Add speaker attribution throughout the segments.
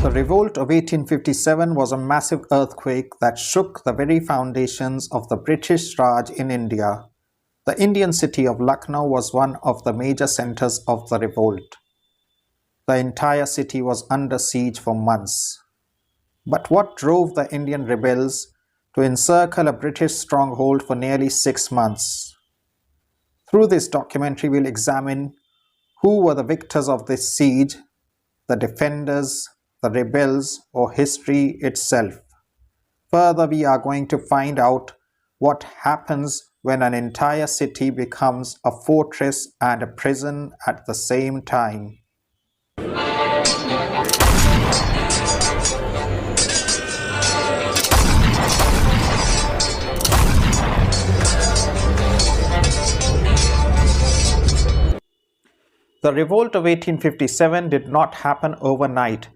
Speaker 1: The revolt of 1857 was a massive earthquake that shook the very foundations of the British Raj in India. The Indian city of Lucknow was one of the major centers of the revolt. The entire city was under siege for months. But what drove the Indian rebels to encircle a British stronghold for nearly 6 months? Through this documentary, we'll examine who were the victors of this siege, the defenders, the rebels, or history itself. Further, we are going to find out what happens when an entire city becomes a fortress and a prison at the same time. The revolt of 1857 did not happen overnight.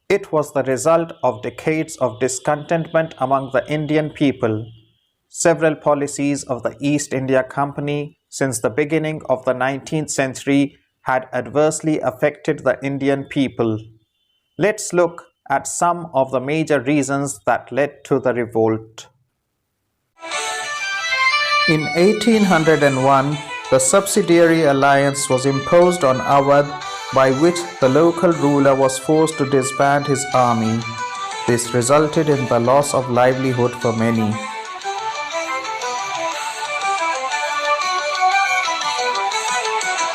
Speaker 1: It was the result of decades of discontentment among the Indian people. Several policies of the East India Company since the beginning of the 19th century had adversely affected the Indian people. Let's look at some of the major reasons that led to the revolt. In 1801, the subsidiary alliance was imposed on Awadh, by which the local ruler was forced to disband his army. This resulted in the loss of livelihood for many.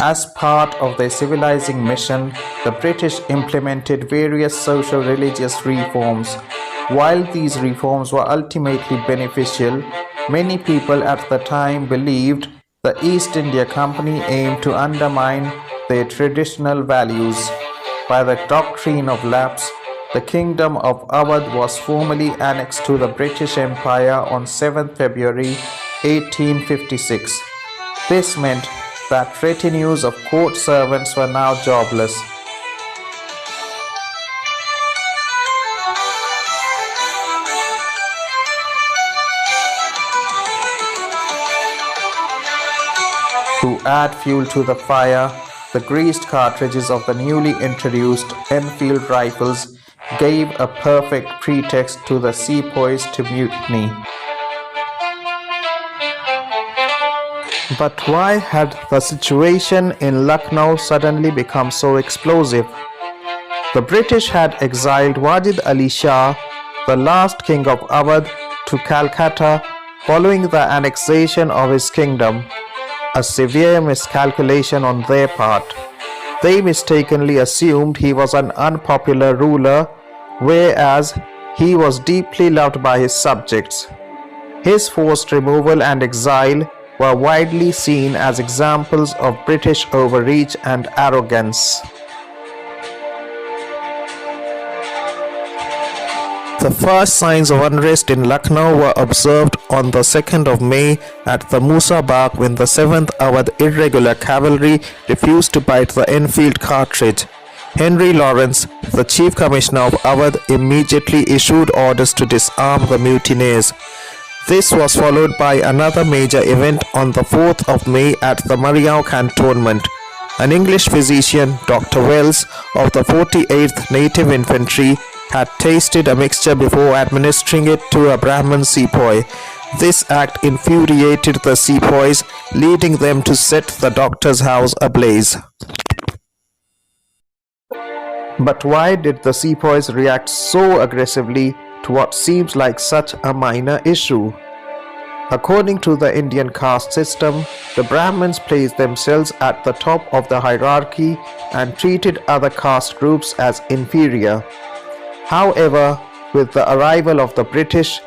Speaker 1: As part of their civilizing mission, the British implemented various social-religious reforms. While these reforms were ultimately beneficial, many people at the time believed the East India Company aimed to undermine their traditional values. By the doctrine of lapse, the Kingdom of Awadh was formally annexed to the British Empire on 7th February 1856. This meant that retinues of court servants were now jobless. To add fuel to the fire, the greased cartridges of the newly introduced Enfield rifles gave a perfect pretext to the sepoys to mutiny. But why had the situation in Lucknow suddenly become so explosive? The British had exiled Wajid Ali Shah, the last king of Awadh, to Calcutta following the annexation of his kingdom. A severe miscalculation on their part. They mistakenly assumed he was an unpopular ruler, whereas he was deeply loved by his subjects. His forced removal and exile were widely seen as examples of British overreach and arrogance. The first signs of unrest in Lucknow were observed on the 2nd of May at the Musa Bagh when the 7th Awadh Irregular Cavalry refused to bite the Enfield cartridge. Henry Lawrence, the Chief Commissioner of Awadh, immediately issued orders to disarm the mutineers. This was followed by another major event on the 4th of May at the Mariau Cantonment. An English physician, Dr. Wells, of the 48th Native Infantry, had tasted a mixture before administering it to a Brahmin sepoy. This act infuriated the sepoys, leading them to set the doctor's house ablaze. But why did the sepoys react so aggressively to what seems like such a minor issue? According to the Indian caste system, the Brahmins placed themselves at the top of the hierarchy and treated other caste groups as inferior. However, with the arrival of the British,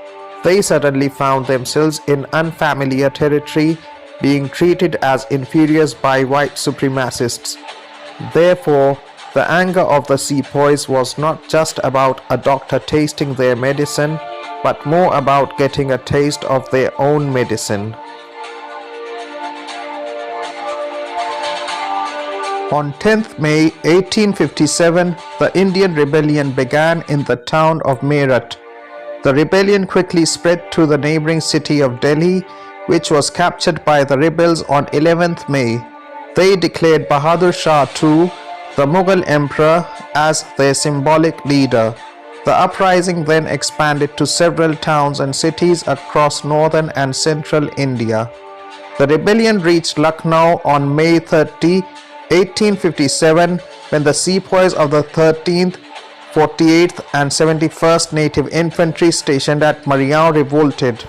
Speaker 1: they suddenly found themselves in unfamiliar territory, being treated as inferiors by white supremacists. Therefore, the anger of the sepoys was not just about a doctor tasting their medicine, but more about getting a taste of their own medicine. On 10th May 1857, the Indian rebellion began in the town of Meerut. The rebellion quickly spread to the neighboring city of Delhi, which was captured by the rebels on 11th May. They declared Bahadur Shah II, the Mughal emperor, as their symbolic leader. The uprising then expanded to several towns and cities across northern and central India. The rebellion reached Lucknow on May 30, 1857, when the sepoys of the 13th, 48th and 71st Native Infantry stationed at Mariam revolted.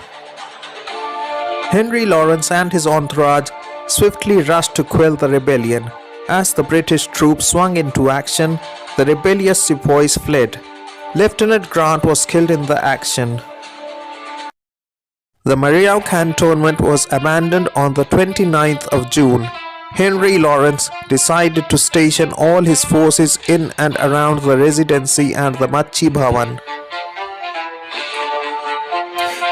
Speaker 1: Henry Lawrence and his entourage swiftly rushed to quell the rebellion. As the British troops swung into action, the rebellious sepoys fled. Lieutenant Grant was killed in the action. The Mariam cantonment was abandoned on the 29th of June. Henry Lawrence decided to station all his forces in and around the Residency and the Machi Bhavan.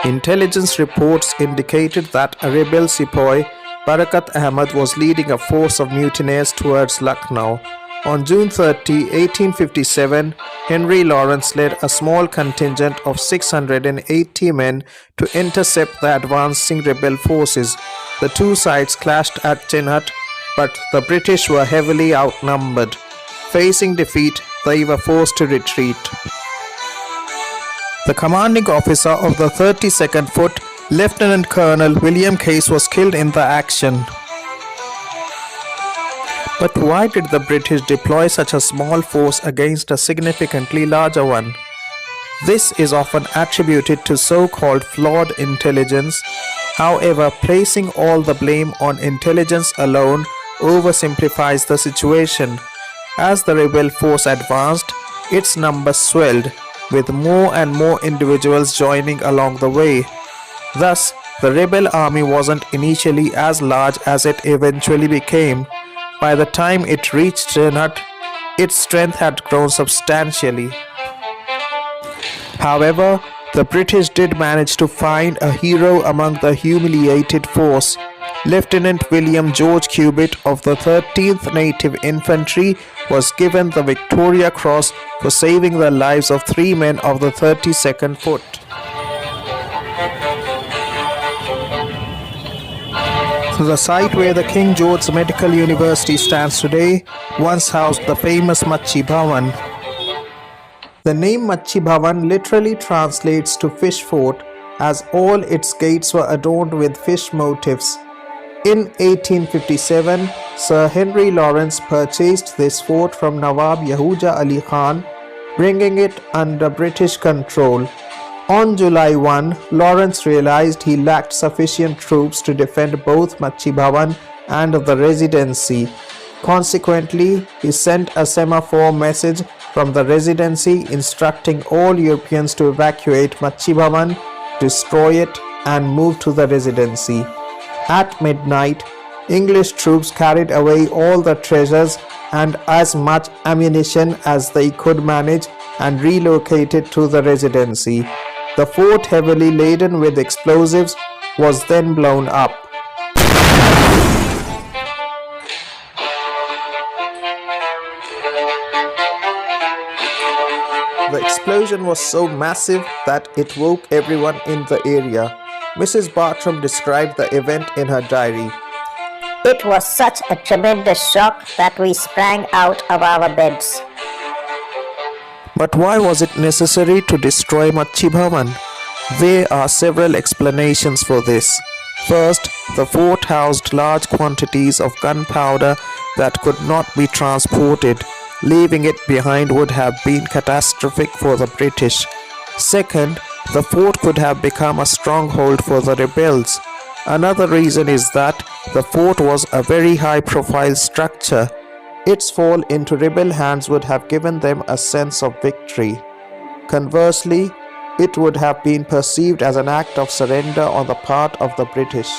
Speaker 1: Intelligence reports indicated that a rebel sepoy, Barakat Ahmad, was leading a force of mutineers towards Lucknow. On June 30, 1857, Henry Lawrence led a small contingent of 680 men to intercept the advancing rebel forces. The two sides clashed at Chinhat, but the British were heavily outnumbered. Facing defeat, they were forced to retreat. The commanding officer of the 32nd Foot, Lieutenant Colonel William Case, was killed in the action. But why did the British deploy such a small force against a significantly larger one? This is often attributed to so-called flawed intelligence. However, placing all the blame on intelligence alone oversimplifies the situation. As the rebel force advanced, its numbers swelled, with more and more individuals joining along the way. Thus, the rebel army wasn't initially as large as it eventually became. By the time it reached Chinhat, its strength had grown substantially. However, the British did manage to find a hero among the humiliated force. Lieutenant William George Cubitt of the 13th Native Infantry was given the Victoria Cross for saving the lives of 3 men of the 32nd Foot. The site where the King George Medical University stands today once housed the famous Machi Bhavan. The name Machi Bhavan literally translates to fish fort, as all its gates were adorned with fish motifs. In 1857, Sir Henry Lawrence purchased this fort from Nawab Yahuja Ali Khan, bringing it under British control. On July 1, Lawrence realized he lacked sufficient troops to defend both Machi Bhavan and the Residency. Consequently, he sent a semaphore message from the Residency instructing all Europeans to evacuate Machi Bhavan, destroy it, and move to the Residency. At midnight, English troops carried away all the treasures and as much ammunition as they could manage and relocated to the Residency. The fort, heavily laden with explosives, was then blown up. The explosion was so massive that it woke everyone in the area. Mrs. Bartram described the event in her diary.
Speaker 2: It was such a tremendous shock that we sprang out of our beds.
Speaker 1: But why was it necessary to destroy Machi Bhavan? There are several explanations for this. First, the fort housed large quantities of gunpowder that could not be transported. Leaving it behind would have been catastrophic for the British. Second, the fort could have become a stronghold for the rebels. Another reason is that the fort was a very high-profile structure. Its fall into rebel hands would have given them a sense of victory. Conversely, it would have been perceived as an act of surrender on the part of the British.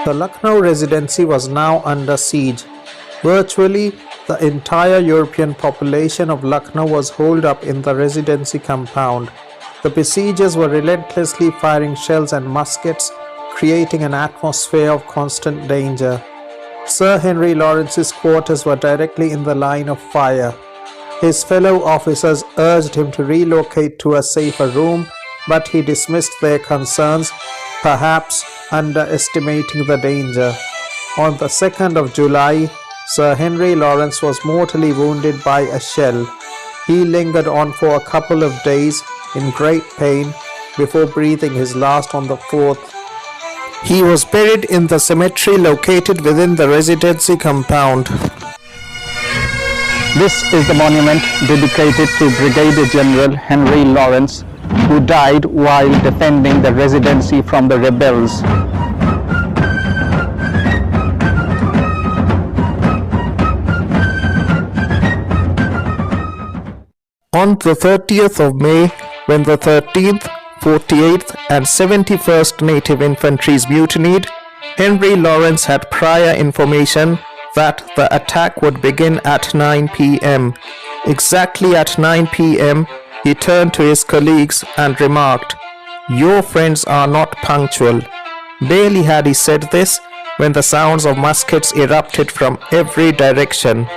Speaker 1: The Lucknow Residency was now under siege. Virtually, the entire European population of Lucknow was holed up in the Residency compound. The besiegers were relentlessly firing shells and muskets, creating an atmosphere of constant danger. Sir Henry Lawrence's quarters were directly in the line of fire. His fellow officers urged him to relocate to a safer room, but he dismissed their concerns, perhaps underestimating the danger. On the 2nd of July, Sir Henry Lawrence was mortally wounded by a shell. He lingered on for a couple of days in great pain before breathing his last on the 4th. He was buried in the cemetery located within the Residency compound.
Speaker 3: This is the monument dedicated to Brigadier General Henry Lawrence, who died while defending the Residency from the rebels.
Speaker 1: On the 30th of May, when the 13th, 48th and 71st Native Infantries mutinied, Henry Lawrence had prior information that the attack would begin at 9 p.m. Exactly at 9 p.m., he turned to his colleagues and remarked, "Your friends are not punctual." Barely had he said this when the sounds of muskets erupted from every direction.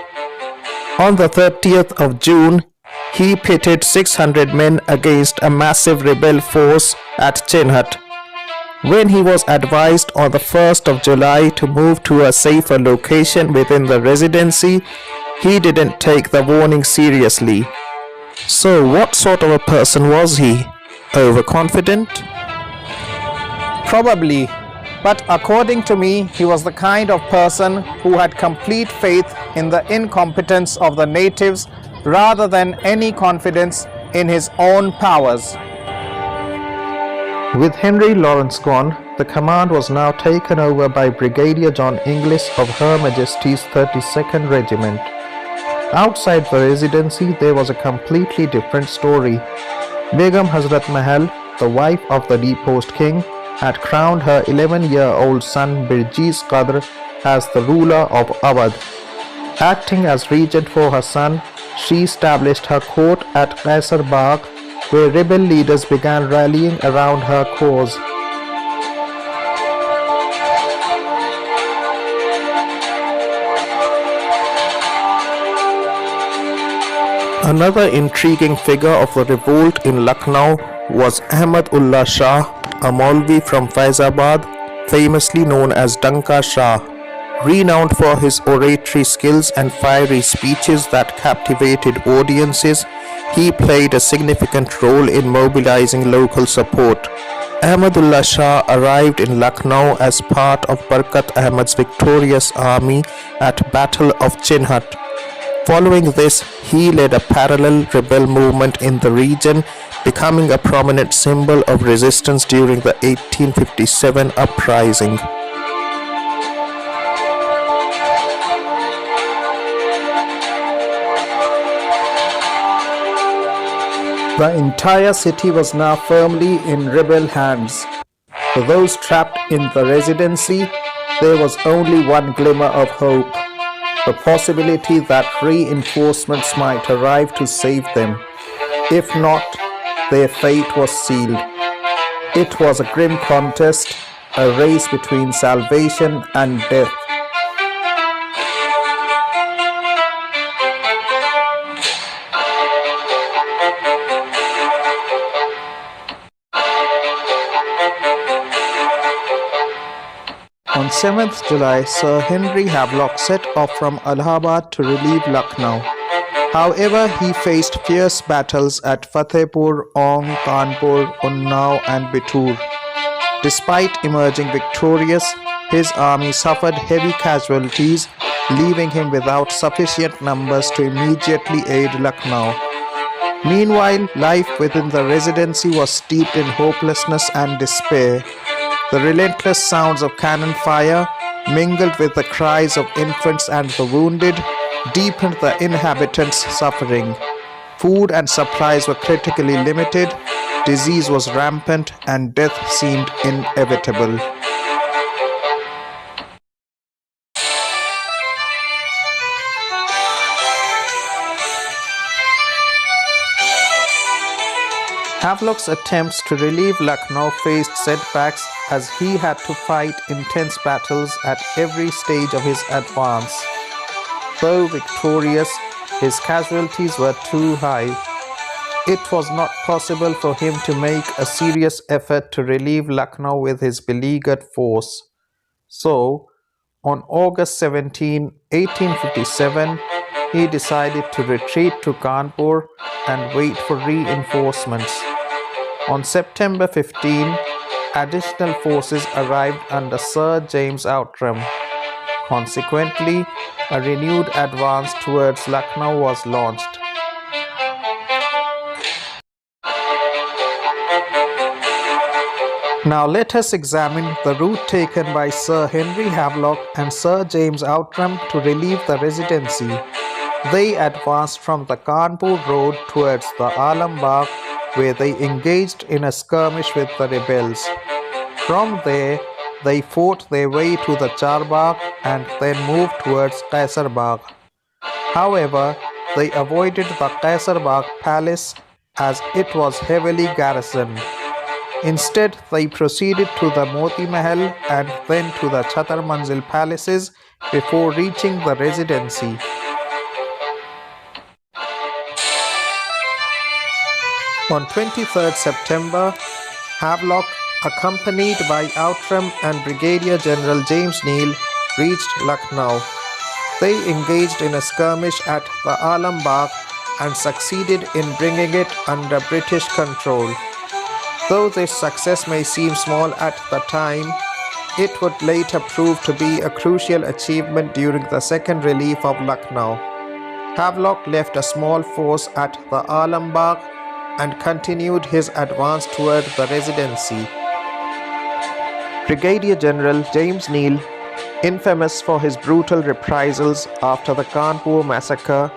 Speaker 1: On the 30th of June, he pitted 600 men against a massive rebel force at Chinhat. When he was advised on the 1st of July to move to a safer location within the Residency, he didn't take the warning seriously. So what sort of a person was he? Overconfident? Probably, but according to me, he was the kind of person who had complete faith in the incompetence of the natives rather than any confidence in his own powers. With Henry Lawrence gone, the command was now taken over by Brigadier John Inglis of Her Majesty's 32nd Regiment. Outside the Residency, there was a completely different story. Begum Hazrat Mahal, the wife of the deposed king, had crowned her 11-year-old son Birjiz Qadr as the ruler of Awadh. Acting as regent for her son, she established her court at Qaisar Bagh, where rebel leaders began rallying around her cause. Another intriguing figure of the revolt in Lucknow was Ahmadullah Shah, a Maulvi from Faizabad, famously known as Danka Shah. Renowned for his oratory skills and fiery speeches that captivated audiences, he played a significant role in mobilizing local support. Ahmadullah Shah arrived in Lucknow as part of Barkat Ahmad's victorious army at Battle of Chinhat. Following this, he led a parallel rebel movement in the region, becoming a prominent symbol of resistance during the 1857 uprising. The entire city was now firmly in rebel hands. For those trapped in the Residency, there was only one glimmer of hope: the possibility that reinforcements might arrive to save them. If not, their fate was sealed. It was a grim contest, a race between salvation and death. On 7th July, Sir Henry Havelock set off from Allahabad to relieve Lucknow. However, he faced fierce battles at Fatehpur, Aung, Kanpur, Unnao and Bitur. Despite emerging victorious, his army suffered heavy casualties, leaving him without sufficient numbers to immediately aid Lucknow. Meanwhile, life within the Residency was steeped in hopelessness and despair. The relentless sounds of cannon fire, mingled with the cries of infants and the wounded, deepened the inhabitants' suffering. Food and supplies were critically limited, disease was rampant, and death seemed inevitable. Havelock's attempts to relieve Lucknow faced setbacks as he had to fight intense battles at every stage of his advance. Though victorious, his casualties were too high. It was not possible for him to make a serious effort to relieve Lucknow with his beleaguered force. So, on August 17, 1857, he decided to retreat to Kanpur and wait for reinforcements. On September 15, additional forces arrived under Sir James Outram. Consequently, a renewed advance towards Lucknow was launched. Now let us examine the route taken by Sir Henry Havelock and Sir James Outram to relieve the Residency. They advanced from the Kanpur road towards the Alambagh, where they engaged in a skirmish with the rebels. From there, they fought their way to the Charbagh and then moved towards Kaisarbagh. However, they avoided the Kaisarbagh palace as it was heavily garrisoned. Instead, they proceeded to the Moti Mahal and then to the Chhatar Manzil palaces before reaching the Residency. On 23rd September, Havelock, accompanied by Outram and Brigadier General James Neil, reached Lucknow. They engaged in a skirmish at the Alambagh and succeeded in bringing it under British control. Though this success may seem small at the time, it would later prove to be a crucial achievement during the second relief of Lucknow. Havelock left a small force at the Alambagh and continued his advance toward the Residency. Brigadier General James Neil, infamous for his brutal reprisals after the Kanpur massacre,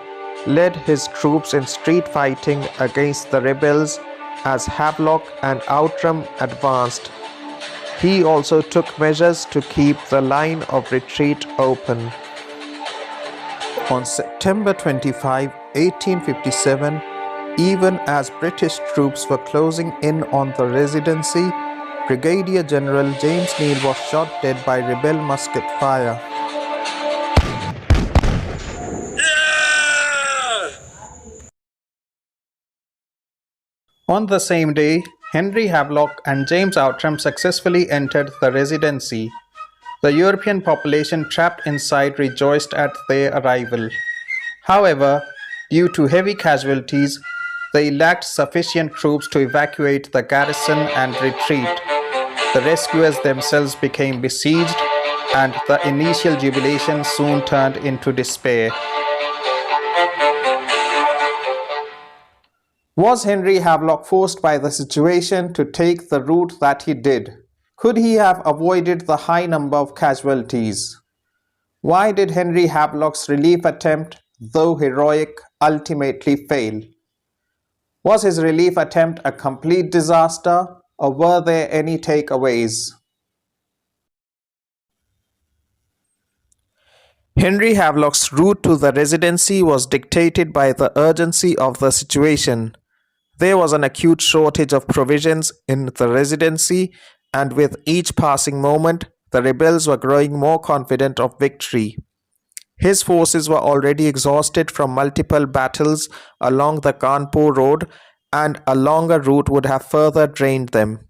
Speaker 1: led his troops in street fighting against the rebels as Havelock and Outram advanced. He also took measures to keep the line of retreat open. On September 25, 1857, even as British troops were closing in on the Residency, Brigadier General James Neil was shot dead by rebel musket fire. On the same day, Henry Havelock and James Outram successfully entered the Residency. The European population trapped inside rejoiced at their arrival. However, due to heavy casualties, they lacked sufficient troops to evacuate the garrison and retreat. The rescuers themselves became besieged, and the initial jubilation soon turned into despair. Was Henry Havelock forced by the situation to take the route that he did? Could he have avoided the high number of casualties? Why did Henry Havelock's relief attempt, though heroic, ultimately fail? Was his relief attempt a complete disaster, or were there any takeaways? Henry Havelock's route to the Residency was dictated by the urgency of the situation. There was an acute shortage of provisions in the Residency, and with each passing moment, the rebels were growing more confident of victory. His forces were already exhausted from multiple battles along the Kanpur road, and a longer route would have further drained them.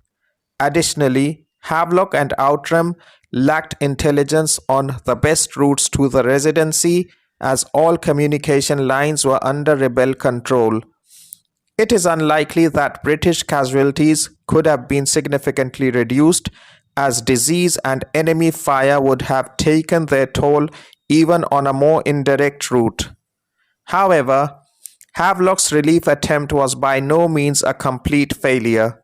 Speaker 1: Additionally, Havelock and Outram lacked intelligence on the best routes to the Residency, as all communication lines were under rebel control. It is unlikely that British casualties could have been significantly reduced, as disease and enemy fire would have taken their toll even on a more indirect route. However, Havelock's relief attempt was by no means a complete failure.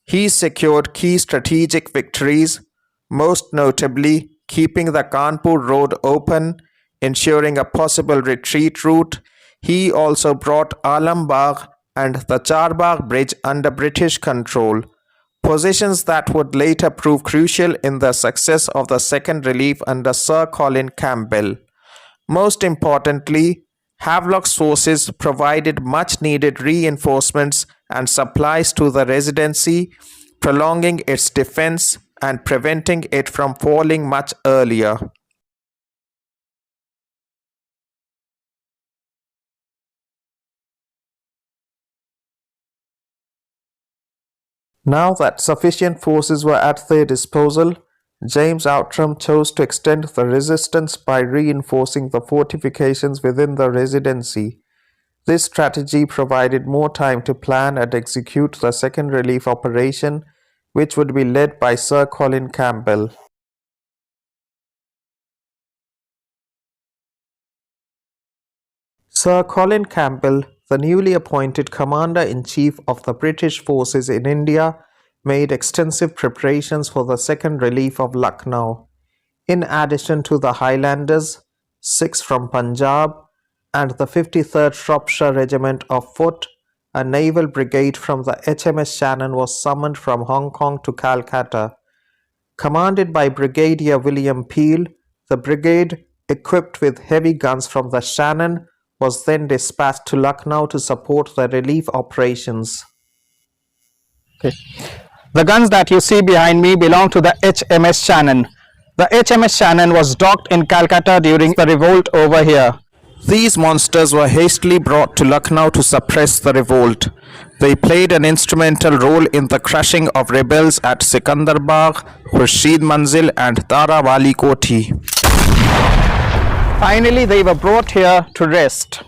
Speaker 1: He secured key strategic victories, most notably keeping the Kanpur road open, ensuring a possible retreat route. He also brought Alambagh and the Charbagh bridge under British control, positions that would later prove crucial in the success of the second relief under Sir Colin Campbell. Most importantly, Havelock's forces provided much-needed reinforcements and supplies to the Residency, prolonging its defense and preventing it from falling much earlier. Now that sufficient forces were at their disposal, James Outram chose to extend the resistance by reinforcing the fortifications within the Residency. This strategy provided more time to plan and execute the second relief operation, which would be led by Sir Colin Campbell. Sir Colin Campbell, the newly appointed Commander-in-Chief of the British forces in India, made extensive preparations for the second relief of Lucknow. In addition to the Highlanders, 6 from Punjab, and the 53rd Shropshire Regiment of Foot, a naval brigade from the HMS Shannon was summoned from Hong Kong to Calcutta. Commanded by Brigadier William Peel, the brigade, equipped with heavy guns from the Shannon, was then dispatched to Lucknow to support the relief operations.
Speaker 3: Okay. The guns that you see behind me belong to the HMS Shannon. The HMS Shannon was docked in Calcutta during the revolt over here.
Speaker 1: These monsters were hastily brought to Lucknow to suppress the revolt. They played an instrumental role in the crushing of rebels at Sikandarbagh, Khurshid Manzil and Tara Wali Koti.
Speaker 3: Finally, they were brought here to rest.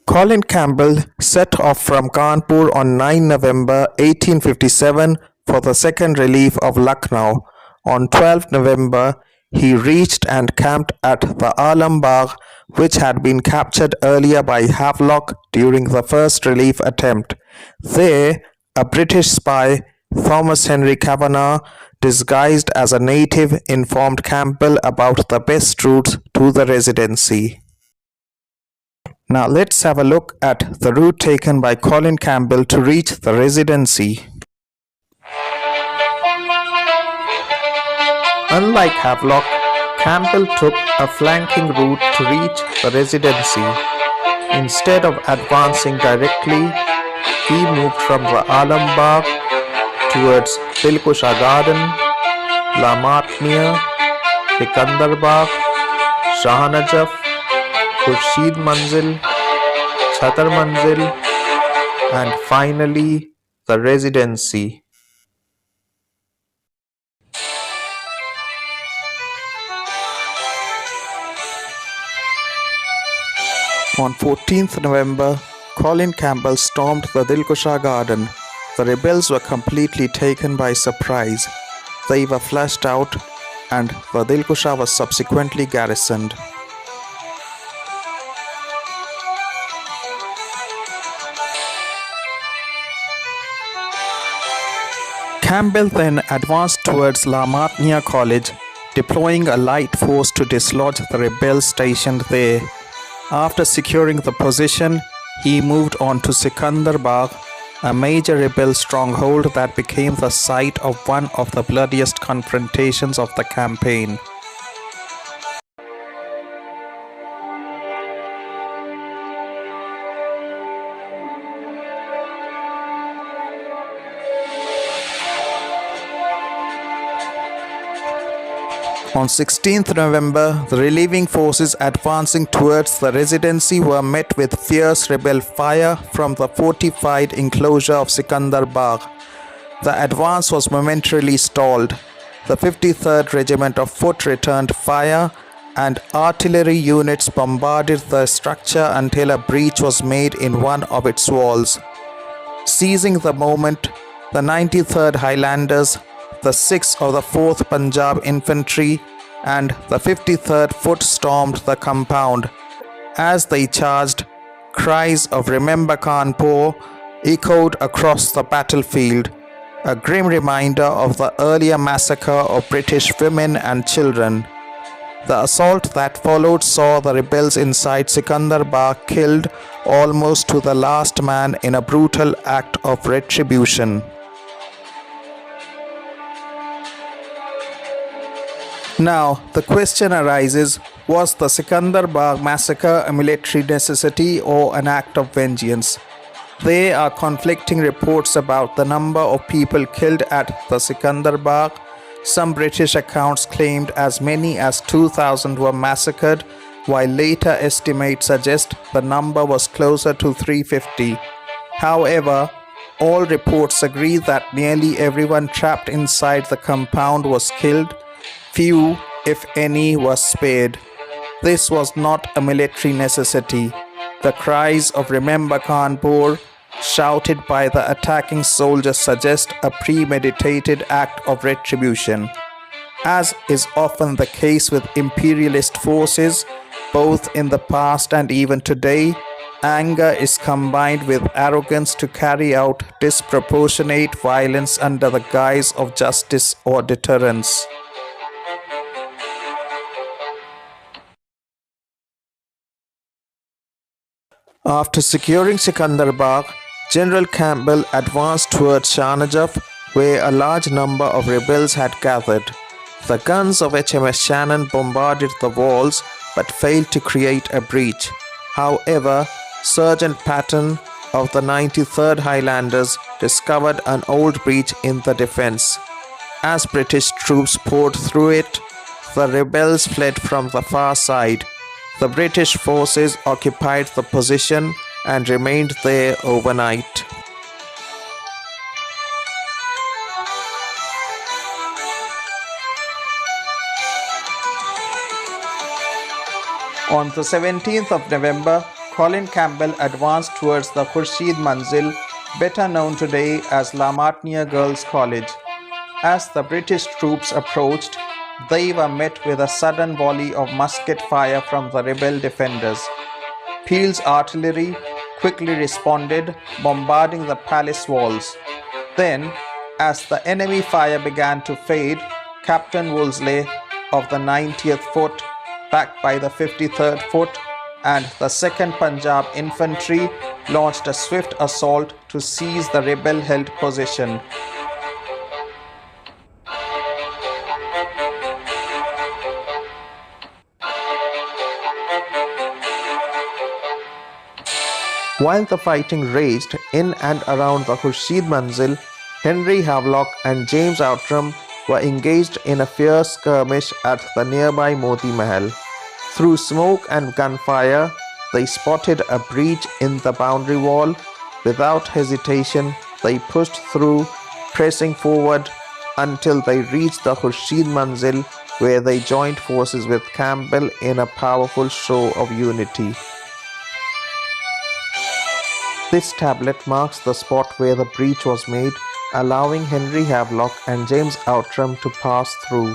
Speaker 1: Colin Campbell set off from Kanpur on 9 November 1857 for the second relief of Lucknow. On 12 November, he reached and camped at the Alambagh, which had been captured earlier by Havelock during the first relief attempt. There, a British spy, Thomas Henry Kavanagh, disguised as a native, informed Campbell about the best routes to the Residency. Now let's have a look at the route taken by Colin Campbell to reach the Residency. Unlike Havelock, Campbell took a flanking route to reach the Residency. Instead of advancing directly, he moved from the Alambagh towards Dilkusha Garden, La Martiniere, Sikandarbagh, Shah Najaf, Khurshid Manzil, Chhatar Manzil, and finally the Residency. On 14th November, Colin Campbell stormed the Dilkusha Garden. The rebels were completely taken by surprise. They were flushed out and the Dilkusha was subsequently garrisoned. Campbell then advanced towards La Martiniere College, deploying a light force to dislodge the rebels stationed there. After securing the position, he moved on to Sikandarbagh, a major rebel stronghold that became the site of one of the bloodiest confrontations of the campaign. On 16th November, the relieving forces advancing towards the Residency were met with fierce rebel fire from the fortified enclosure of Sikandarbagh. The advance was momentarily stalled. The 53rd Regiment of Foot returned fire and artillery units bombarded the structure until a breach was made in one of its walls. Seizing the moment, the 93rd Highlanders, the 6th of the 4th Punjab Infantry and the 53rd Foot stormed the compound. As they charged, cries of "Remember Kanpur" echoed across the battlefield, a grim reminder of the earlier massacre of British women and children. The assault that followed saw the rebels inside Sikandarbagh killed almost to the last man in a brutal act of retribution. Now, the question arises, was the Sikandar Bagh massacre a military necessity or an act of vengeance? There are conflicting reports about the number of people killed at the Sikandar Bagh. Some British accounts claimed as many as 2,000 were massacred, while later estimates suggest the number was closer to 350. However, all reports agree that nearly everyone trapped inside the compound was killed. Few, if any, were spared. This was not a military necessity. The cries of "Remember Kanpur," shouted by the attacking soldiers, suggest a premeditated act of retribution. As is often the case with imperialist forces, both in the past and even today, anger is combined with arrogance to carry out disproportionate violence under the guise of justice or deterrence. After securing Sikandar Bagh, General Campbell advanced towards Shanajaf, where a large number of rebels had gathered. The guns of HMS Shannon bombarded the walls but failed to create a breach. However, Sergeant Patton of the 93rd Highlanders discovered an old breach in the defense. As British troops poured through it, the rebels fled from the far side. The British forces occupied the position and remained there overnight. On the 17th of November, Colin Campbell advanced towards the Khurshid Manzil, better known today as La Martiniere Girls' College. As the British troops approached, they were met with a sudden volley of musket fire from the rebel defenders. Peel's artillery quickly responded, bombarding the palace walls. Then, as the enemy fire began to fade, Captain Wolseley of the 90th Foot, backed by the 53rd Foot and the 2nd Punjab Infantry, launched a swift assault to seize the rebel-held position. While the fighting raged in and around the Khurshid Manzil, Henry Havelock and James Outram were engaged in a fierce skirmish at the nearby Moti Mahal. Through smoke and gunfire, they spotted a breach in the boundary wall. Without hesitation, they pushed through, pressing forward until they reached the Khurshid Manzil, where they joined forces with Campbell in a powerful show of unity. This tablet marks the spot where the breach was made, allowing Henry Havelock and James Outram to pass through.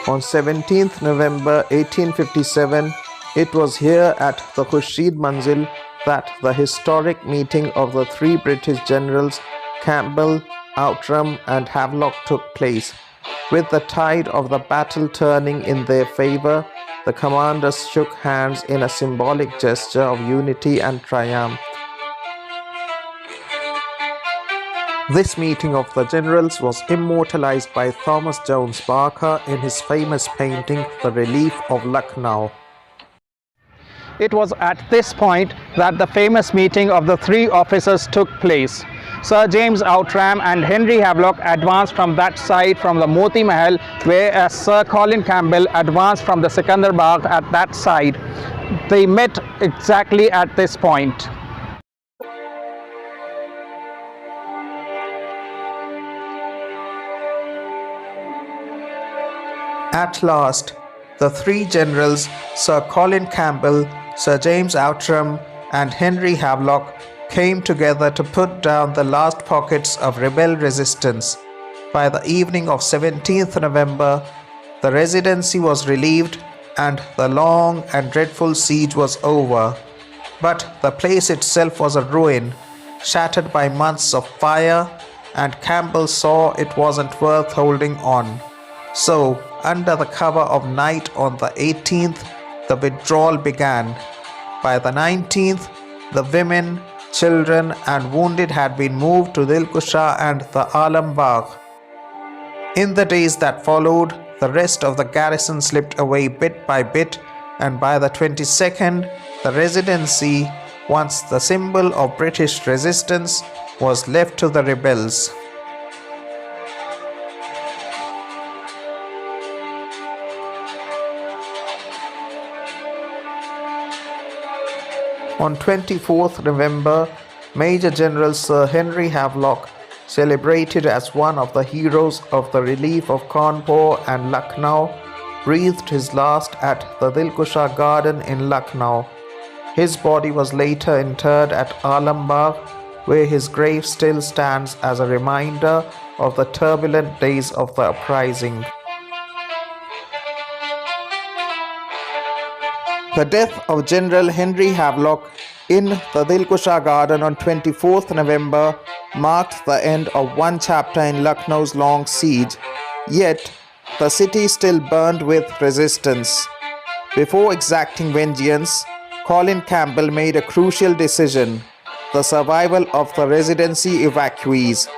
Speaker 1: On 17th November 1857, it was here at the Khurshid Manzil that the historic meeting of the three British generals Campbell, Outram and Havelock took place. With the tide of the battle turning in their favour, the commanders shook hands in a symbolic gesture of unity and triumph. This meeting of the generals was immortalized by Thomas Jones Barker in his famous painting, The Relief of Lucknow.
Speaker 3: It was at this point that the famous meeting of the three officers took place. Sir James Outram and Henry Havelock advanced from that side from the Moti Mahal, whereas Sir Colin Campbell advanced from the Sikandar Bagh at that side. They met exactly at this point.
Speaker 1: At last, the three generals, Sir Colin Campbell, Sir James Outram, and Henry Havelock, came together to put down the last pockets of rebel resistance. By the evening of 17th November, the Residency was relieved and the long and dreadful siege was over. But the place itself was a ruin, shattered by months of fire, and Campbell saw it wasn't worth holding on. So, under the cover of night on the 18th, the withdrawal began. By the 19th, the women, children, and wounded had been moved to Dilkusha and the Alambagh. In the days that followed, the rest of the garrison slipped away bit by bit, and by the 22nd, the Residency, once the symbol of British resistance, was left to the rebels. On 24th November, Major General Sir Henry Havelock, celebrated as one of the heroes of the relief of Kanpur and Lucknow, breathed his last at the Dilkusha Garden in Lucknow. His body was later interred at Alambagh, where his grave still stands as a reminder of the turbulent days of the uprising. The death of General Henry Havelock in the Dilkusha Garden on 24th November marked the end of one chapter in Lucknow's long siege, yet the city still burned with resistance. Before exacting vengeance, Colin Campbell made a crucial decision: the survival of the Residency evacuees.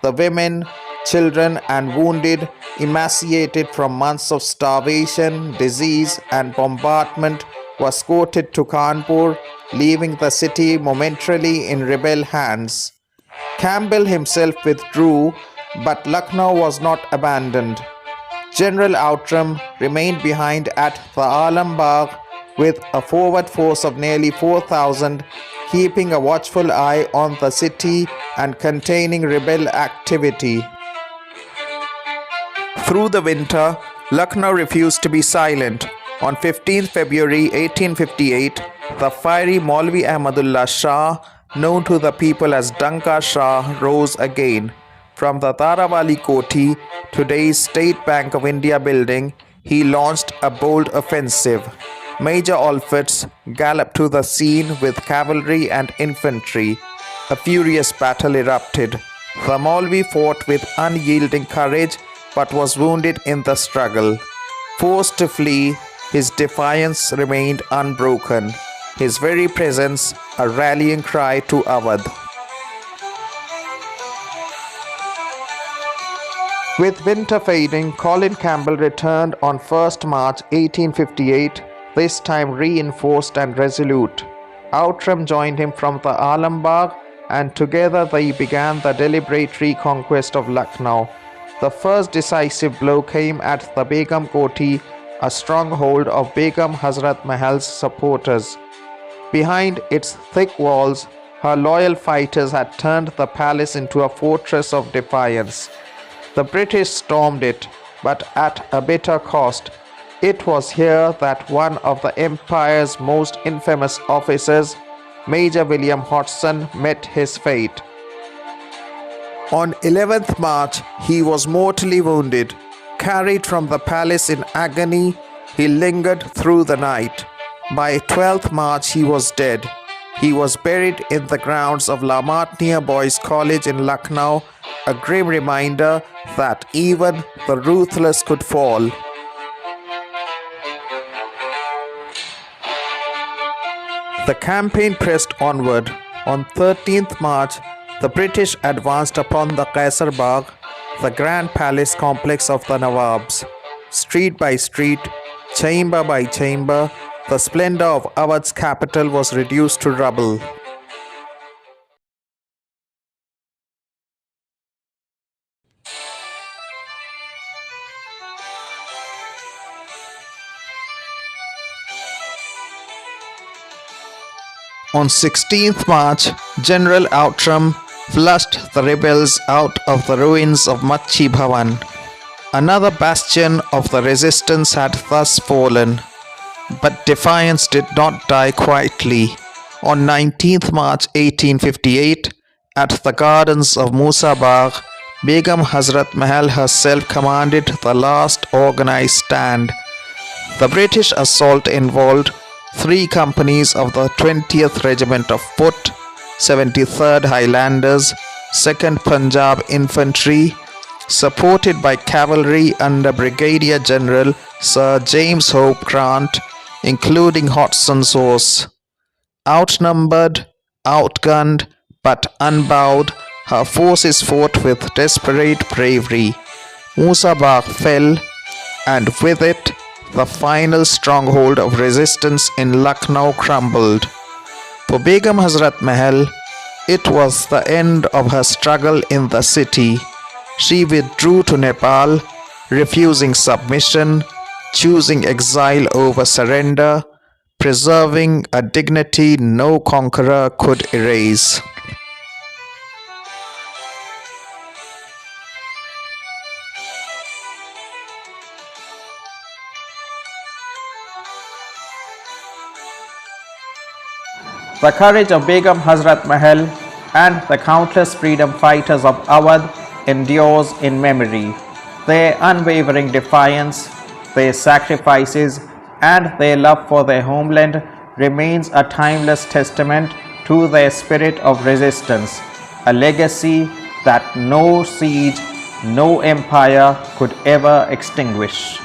Speaker 1: The women, children, and wounded, emaciated from months of starvation, disease, and bombardment, were escorted to Kanpur, leaving the city momentarily in rebel hands. Campbell himself withdrew, but Lucknow was not abandoned. General Outram remained behind at the Alambagh with a forward force of nearly 4,000, keeping a watchful eye on the city and containing rebel activity. Through the winter, Lucknow refused to be silent. On 15th February 1858, the fiery Maulvi Ahmadullah Shah, known to the people as Danka Shah, rose again. From the Tarawali Koti, today's State Bank of India building, he launched a bold offensive. Major Olphits galloped to the scene with cavalry and infantry. A furious battle erupted. The Maulvi fought with unyielding courage but was wounded in the struggle. Forced to flee, his defiance remained unbroken, his very presence a rallying cry to Awadh. With winter fading, Colin Campbell returned on 1st March 1858, this time reinforced and resolute. Outram joined him from the Alambagh, and together they began the deliberate reconquest of Lucknow. The first decisive blow came at the Begum Koti, a stronghold of Begum Hazrat Mahal's supporters. Behind its thick walls, her loyal fighters had turned the palace into a fortress of defiance. The British stormed it, but at a bitter cost. It was here that one of the empire's most infamous officers, Major William Hodson, met his fate. On 11th March, he was mortally wounded. Carried from the palace in agony, he lingered through the night. By 12th March, he was dead. He was buried in the grounds of La Martiniere Boys College in Lucknow, a grim reminder that even the ruthless could fall. The campaign pressed onward. On 13th March, the British advanced upon the Kaisar Bagh, the grand palace complex of the Nawabs. Street by street, chamber by chamber, the splendor of Awadh's capital was reduced to rubble. On 16th March, General Outram flushed the rebels out of the ruins of Machi Bhavan. Another bastion of the resistance had thus fallen. But defiance did not die quietly. On 19th March 1858, at the gardens of Musa Bagh, Begum Hazrat Mahal herself commanded the last organized stand. The British assault involved 3 companies of the 20th Regiment of Foot, 73rd Highlanders, 2nd Punjab Infantry, supported by cavalry under Brigadier General Sir James Hope Grant, including Hodson's horse. Outnumbered, Outgunned but unbowed, her forces fought with desperate bravery. Musabagh fell, and with it, the final stronghold of resistance in Lucknow crumbled. For Begum Hazrat Mahal, it was the end of her struggle in the city. She withdrew to Nepal, refusing submission, choosing exile over surrender, preserving a dignity no conqueror could erase.
Speaker 3: The courage of Begum Hazrat Mahal and the countless freedom fighters of Awadh endures in memory. Their unwavering defiance, their sacrifices, and their love for their homeland remains a timeless testament to their spirit of resistance, a legacy that no siege, no empire could ever extinguish.